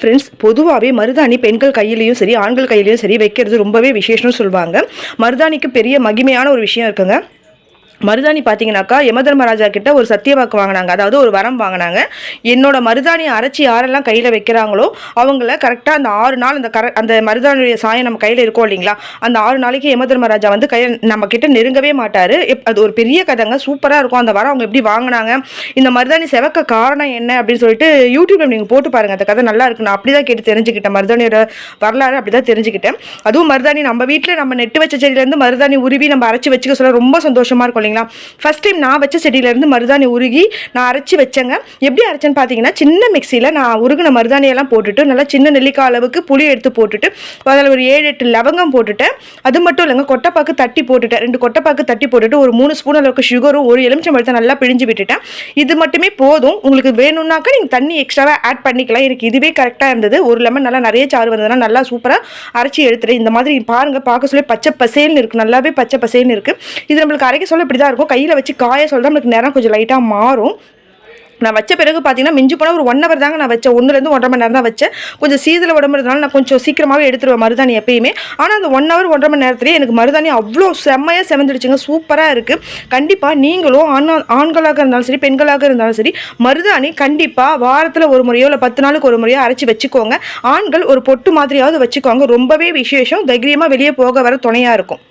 Friends, பொதுவாகவே மருதாணி பெண்கள் கையிலையும் சரி ஆண்கள் கையிலையும் சரி வைக்கிறது ரொம்பவே விசேஷம்னு சொல்லுவாங்க. மருதாணிக்கு பெரிய மகிமையான ஒரு விஷயம் இருக்குங்க. மருதாணி பார்த்தீங்கன்னாக்கா யமதர்மராஜா கிட்ட ஒரு சத்தியவாக்கு வாங்கினாங்க, அதாவது ஒரு வரம் வாங்கினாங்க. என்னோட மருதாணியை அரைச்சி யாரெல்லாம் கையில் வைக்கிறாங்களோ அவங்கள கரெக்டாக அந்த 6 நாள் அந்த மருதாணியுடைய சாயம் நம்ம கையில் இருக்கோம் இல்லைங்களா, அந்த 6 நாளைக்கு யமதர்மராஜா வந்து நம்ம கிட்ட நெருங்கவே மாட்டார். அது ஒரு பெரிய கதைங்க, சூப்பராக இருக்கும். அந்த வரம் அவங்க எப்படி வாங்கினாங்க, இந்த மருதாணி செவக்க காரணம் என்ன அப்படின்னு சொல்லிட்டு யூடியூப்ல நீங்கள் போட்டு பாருங்கள். அந்த கதை நல்லா இருக்கு. நான் அப்படி தான் கேட்டு தெரிஞ்சுக்கிட்டேன், மருதாணியோட வரலாறு அப்படி தான் தெரிஞ்சுக்கிட்டேன். அதுவும் மருதாணி நம்ம வீட்டில் நம்ம நெட்டு வச்ச செடியிலேருந்து மருதாணி உருவி நம்ம அரைச்சி வச்சுக்க சொல்ல ரொம்ப சந்தோஷமாக இருக்கும். ஃபர்ஸ்ட் டைம் நான் வச்ச செடியிலேருந்து மருதாணி உருகி நான் அரைச்சி வச்சேங்க. எப்படி அரைச்சேன்னு பார்த்தீங்கன்னா, சின்ன மிக்சியில் நான் உருகின மருதாணியெல்லாம் போட்டுட்டு நல்லா சின்ன நெல்லிக்காய் அளவுக்கு புளி எடுத்து போட்டுட்டு அதில் ஒரு 7-8 லவங்கம் போட்டுட்டேன். அது மட்டும் இல்லைங்க, கொட்டைப்பாக்கு தட்டி போட்டுட்டேன். 2 கொட்டைப்பாக்கு தட்டி போட்டுட்டு ஒரு 3 ஸ்பூன் அளவுக்கு சுகரும் ஒரு எலுமிச்சம்பழத்தை நல்லா பிழிஞ்சு விட்டுட்டேன். இது மட்டுமே போதும். உங்களுக்கு வேணும்னாக்கா நீங்கள் தண்ணி எக்ஸ்ட்ராவாக ஆட் பண்ணிக்கலாம். எனக்கு இதுவே கரெக்டாக இருந்தது. ஒரு லெமன் நல்லா நிறைய சாறு வந்ததுன்னா நல்லா சூப்பராக அரைச்சி எடுத்துட்டேன். இந்த மாதிரி பாருங்கள், பார்க்க சொல்லி பச்சை பசேல்னு இருக்குது, நல்லாவே பச்சை பசேல்னு இருக்குது. இது நம்மளுக்கு அரைக்க சொல்ல இப்படி தான் இருக்கும். கையில் வச்சு காய சொல்ல நம்மளுக்கு நேரம் கொஞ்சம் லைட்டாக மாறும். நான் வச்ச பிறகு பார்த்தீங்கன்னா மிஞ்சி போனால் ஒரு 1 ஹவர் தாங்க நான் வச்சேன். 1-1.5 மணி நேரம் தான் வச்சேன். கொஞ்சம் சீதள உடம்பு இருந்தாலும் நான் கொஞ்சம் சீக்கிரமாகவே எடுத்துருவேன் மருதாணி எப்பயுமே. ஆனால் அந்த 1 ஹவர் 1.5 மணி நேரத்துலேயே எனக்கு மருதாணி அவ்வளோ செம்மையாக செவந்துடுச்சுங்க, சூப்பராக இருக்குது. கண்டிப்பாக நீங்களும் ஆண்களாக இருந்தாலும் சரி பெண்களாக இருந்தாலும் சரி மருதாணி கண்டிப்பாக வாரத்தில் ஒரு முறையோ இல்லை 10 நாளுக்கு ஒரு முறையோ அரைச்சி வச்சுக்கோங்க. ஆண்கள் ஒரு பொட்டு மாதிரியாவது வச்சுக்கோங்க. ரொம்பவே விசேஷம். தைரியமாக வெளியே போக வர துணையாக இருக்கும்.